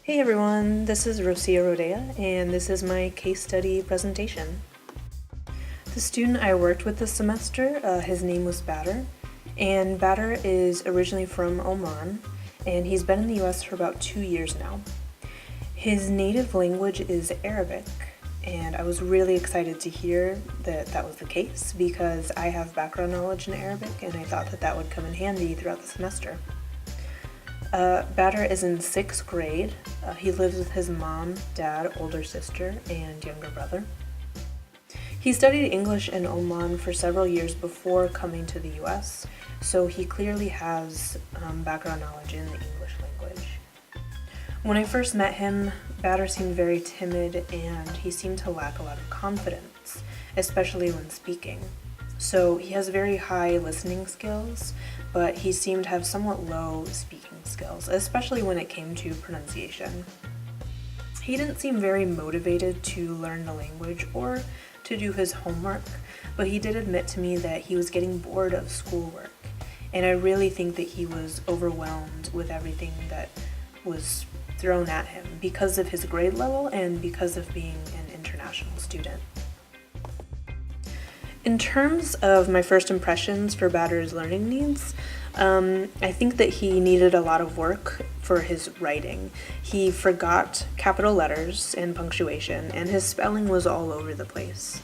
Hey everyone, this is Rodea, and this is my case study presentation. The student I worked with this semester, his name was Bader, and Bader is originally from Oman, and he's been in the US for about 2 years now. His native language is Arabic, and I was really excited to hear that that was the case because I have background knowledge in Arabic, and I thought that that would come in handy throughout the semester. Bader is in 6th grade. He lives with his mom, dad, older sister, and younger brother. He studied English in Oman for several years before coming to the US, so he clearly has background knowledge in the English language. When I first met him, Bader seemed very timid and he seemed to lack a lot of confidence, especially when speaking. So he has very high listening skills, but he seemed to have somewhat low speaking skills, especially when it came to pronunciation. He didn't seem very motivated to learn the language or to do his homework, but he did admit to me that he was getting bored of schoolwork, and I really think that he was overwhelmed with everything that was thrown at him because of his grade level and because of being an international student. In terms of my first impressions for Bader's learning needs, I think that he needed a lot of work for his writing. He forgot capital letters and punctuation, and his spelling was all over the place.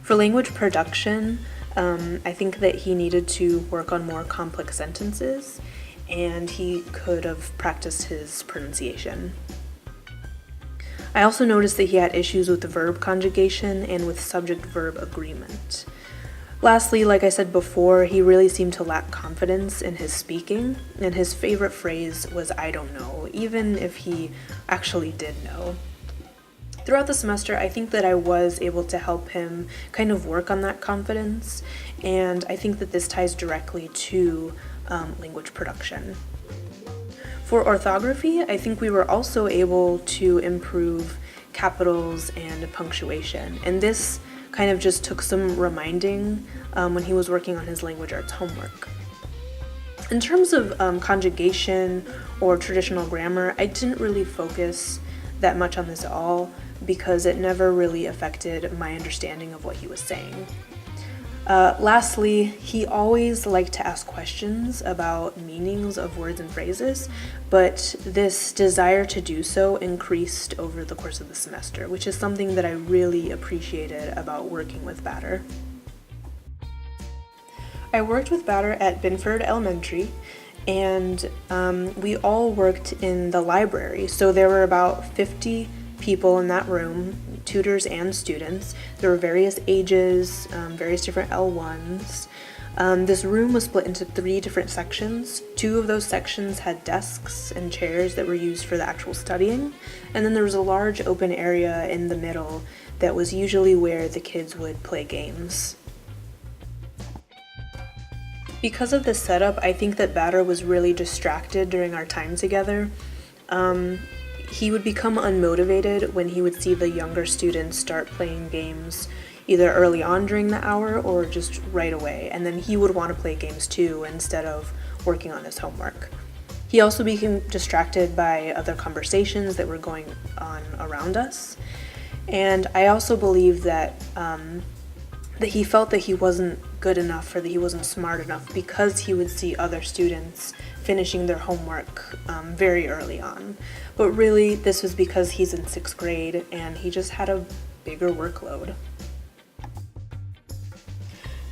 For language production, I think that he needed to work on more complex sentences, and he could have practiced his pronunciation. I also noticed that he had issues with the verb conjugation and with subject-verb agreement. Lastly, like I said before, he really seemed to lack confidence in his speaking, and his favorite phrase was "I don't know," even if he actually did know. Throughout the semester, I think that I was able to help him kind of work on that confidence, and I think that this ties directly to language production. For orthography, I think we were also able to improve capitals and punctuation, and this kind of just took some reminding when he was working on his language arts homework. In terms of conjugation or traditional grammar, I didn't really focus that much on this at all because it never really affected my understanding of what he was saying. Lastly, he always liked to ask questions about meanings of words and phrases, but this desire to do so increased over the course of the semester, which is something that I really appreciated about working with Bader. I worked with Bader at Binford Elementary, and we all worked in the library, so there were about 50 people in that room, tutors and students. There were various ages, various different L1s. This room was split into 3 different sections. 2 of those sections had desks and chairs that were used for the actual studying, and then there was a large open area in the middle that was usually where the kids would play games. Because of this setup, I think that Bader was really distracted during our time together. He would become unmotivated when he would see the younger students start playing games either early on during the hour or just right away, and then he would want to play games too instead of working on his homework. He also became distracted by other conversations that were going on around us, and I also believe that that he felt that he wasn't good enough or that he wasn't smart enough because he would see other students finishing their homework very early on. But really, this was because he's in 6th grade and he just had a bigger workload.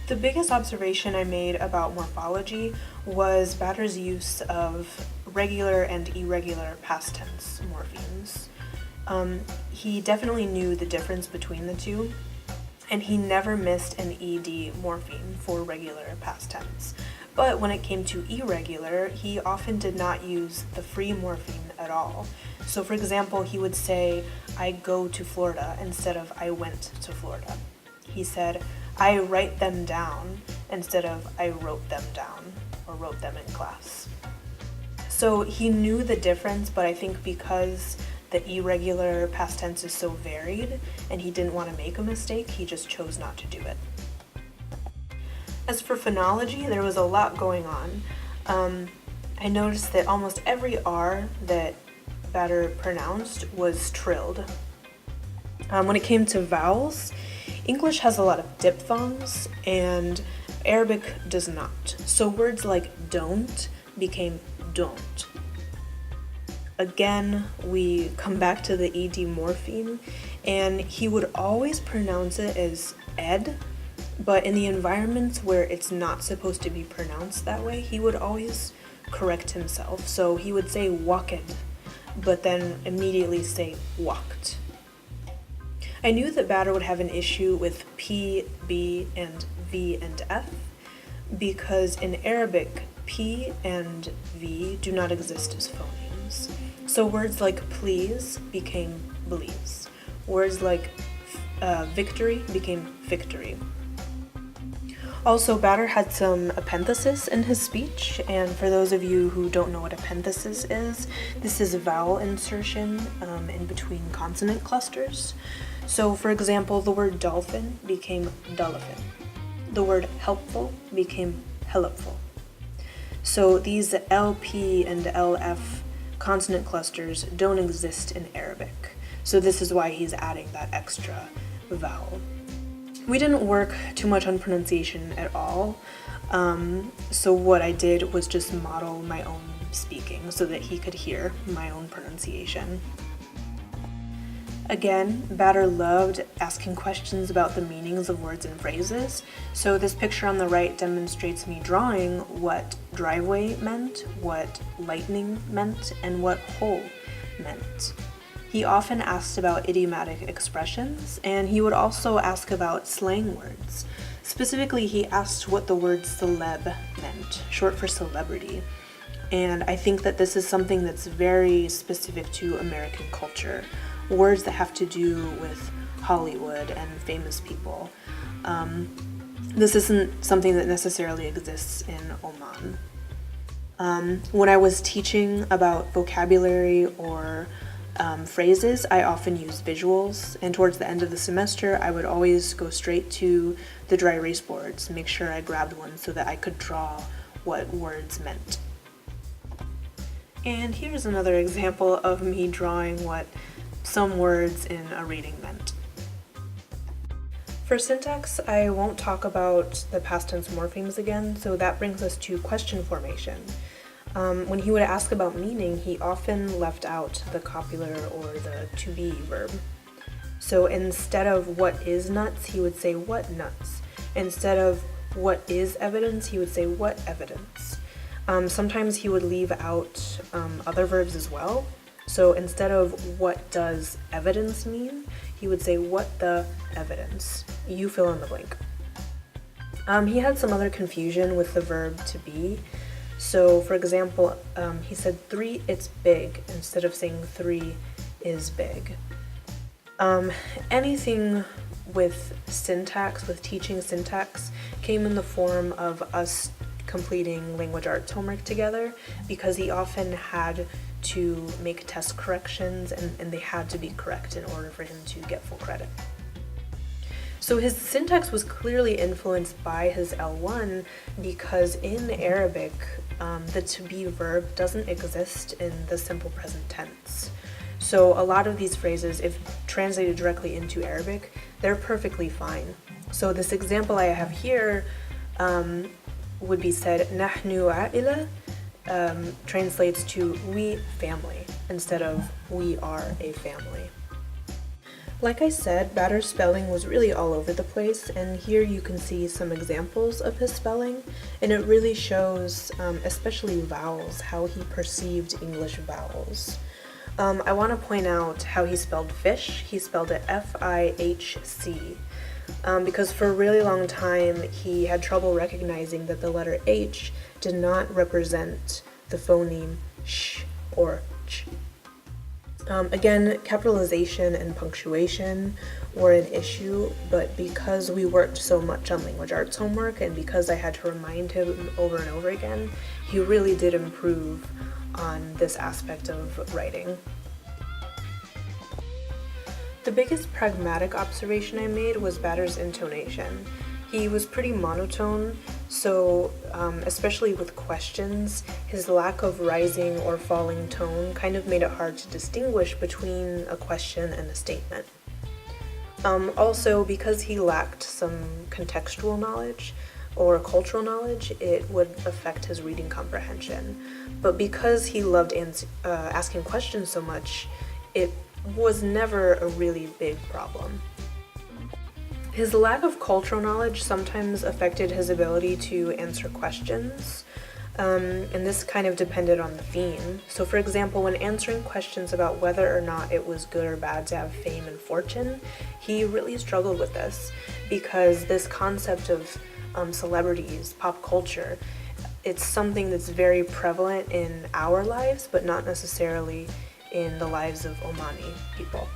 The biggest observation I made about morphology was Bader's use of regular and irregular past tense morphemes. He definitely knew the difference between the two, and he never missed an ed morpheme for regular past tense. But when it came to irregular, he often did not use the free morpheme at all. So for example, he would say, "I go to Florida," instead of "I went to Florida." He said, "I write them down," instead of "I wrote them down," or wrote them in class. So he knew the difference, but I think because the irregular past tense is so varied and he didn't want to make a mistake, he just chose not to do it. As for phonology, there was a lot going on. I noticed that almost every R that Badr pronounced was trilled. When it came to vowels, English has a lot of diphthongs and Arabic does not. So words like don't became don't. Again, we come back to the ed morpheme, and he would always pronounce it as ed, but in the environments where it's not supposed to be pronounced that way, he would always correct himself. So he would say walked, but then immediately say walked. I knew that Badr would have an issue with P, B, and V and F because in Arabic, P and V do not exist as phonemes. So words like please became bleeze. Words like victory became victory. Also, Badr had some epenthesis in his speech, and for those of you who don't know what epenthesis is, this is a vowel insertion in between consonant clusters. So, for example, the word dolphin became dolphin. The word helpful became helpful. So these LP and LF consonant clusters don't exist in Arabic. So this is why he's adding that extra vowel. We didn't work too much on pronunciation at all. So what I did was just model my own speaking so that he could hear my own pronunciation. Again, Badr loved asking questions about the meanings of words and phrases. So this picture on the right demonstrates me drawing what driveway meant, what lightning meant, and what hole meant. He often asked about idiomatic expressions, and he would also ask about slang words. Specifically, he asked what the word celeb meant, short for celebrity. And I think that this is something that's very specific to American culture. Words that have to do with Hollywood and famous people. This isn't something that necessarily exists in Oman. When I was teaching about vocabulary or phrases, I often use visuals, and towards the end of the semester, I would always go straight to the dry erase boards, make sure I grabbed one so that I could draw what words meant. And here's another example of me drawing what some words in a reading meant. For syntax, I won't talk about the past tense morphemes again, so that brings us to question formation. When he would ask about meaning, he often left out the copular or the to be verb. So instead of what is nuts, he would say what nuts. Instead of what is evidence, he would say what evidence. Sometimes he would leave out other verbs as well. So instead of what does evidence mean, he would say what the evidence. You fill in the blank. He had some other confusion with the verb to be. So for example, he said 3 it's big instead of saying 3 is big. Anything with syntax, with teaching syntax, came in the form of us completing language arts homework together because he often had to make test corrections and they had to be correct in order for him to get full credit. So his syntax was clearly influenced by his L1 because in Arabic, the to be verb doesn't exist in the simple present tense. So a lot of these phrases, if translated directly into Arabic, they're perfectly fine. So this example I have here would be said, نحن عائلة, translates to we family instead of we are a family. Like I said, Badr's spelling was really all over the place, and here you can see some examples of his spelling, and it really shows, especially vowels, how he perceived English vowels. I want to point out how he spelled fish. He spelled it F-I-H-C, because for a really long time he had trouble recognizing that the letter H did not represent the phoneme sh or ch. Again, capitalization and punctuation were an issue, but because we worked so much on language arts homework and because I had to remind him over and over again, he really did improve on this aspect of writing. The biggest pragmatic observation I made was Badr's intonation. He was pretty monotone, So, especially with questions, his lack of rising or falling tone kind of made it hard to distinguish between a question and a statement. Also, because he lacked some contextual knowledge or cultural knowledge, it would affect his reading comprehension. But because he loved asking questions so much, it was never a really big problem. His lack of cultural knowledge sometimes affected his ability to answer questions, and this kind of depended on the theme. So for example, when answering questions about whether or not it was good or bad to have fame and fortune, he really struggled with this because this concept of celebrities, pop culture, it's something that's very prevalent in our lives, but not necessarily in the lives of Omani people.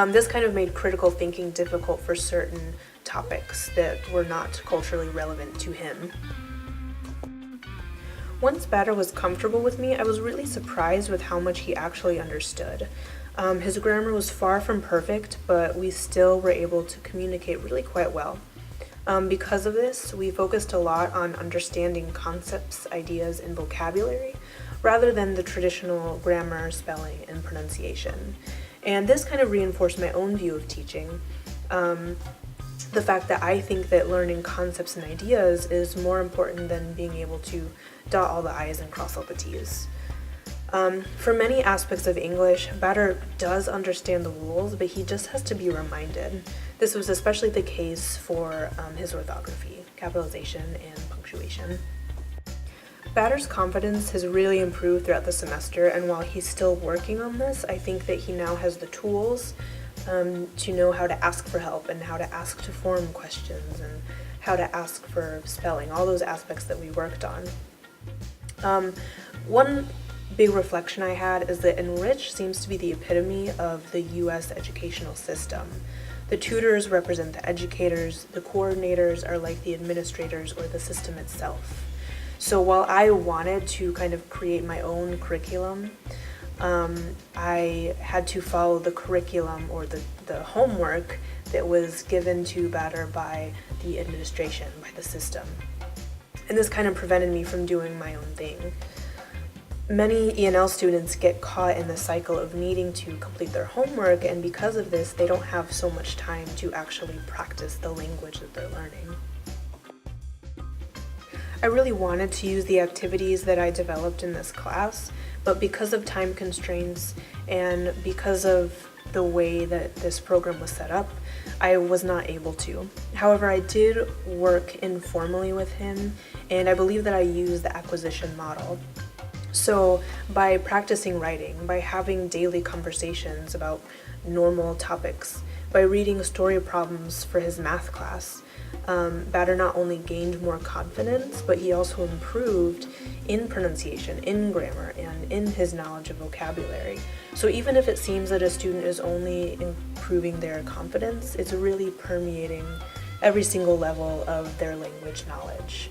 This kind of made critical thinking difficult for certain topics that were not culturally relevant to him. Once Bader was comfortable with me, I was really surprised with how much he actually understood. His grammar was far from perfect, but we still were able to communicate really quite well. Because of this, we focused a lot on understanding concepts, ideas, and vocabulary, rather than the traditional grammar, spelling, and pronunciation. And this kind of reinforced my own view of teaching. The fact that I think that learning concepts and ideas is more important than being able to dot all the I's and cross all the T's. For many aspects of English, Bader does understand the rules, but he just has to be reminded. This was especially the case for his orthography, capitalization, and punctuation. Bader's confidence has really improved throughout the semester, and while he's still working on this, I think that he now has the tools to know how to ask for help and how to ask to form questions and how to ask for spelling, all those aspects that we worked on. One big reflection I had is that Enrich seems to be the epitome of the US educational system. The tutors represent the educators, the coordinators are like the administrators or the system itself. So while I wanted to kind of create my own curriculum, I had to follow the curriculum or the homework that was given to Bader by the administration, by the system. And this kind of prevented me from doing my own thing. Many ENL students get caught in the cycle of needing to complete their homework, and because of this, they don't have so much time to actually practice the language that they're learning. I really wanted to use the activities that I developed in this class, but because of time constraints and because of the way that this program was set up, I was not able to. However, I did work informally with him, and I believe that I used the acquisition model. So by practicing writing, by having daily conversations about normal topics, by reading story problems for his math class, Bader not only gained more confidence, but he also improved in pronunciation, in grammar, and in his knowledge of vocabulary. So even if it seems that a student is only improving their confidence, it's really permeating every single level of their language knowledge.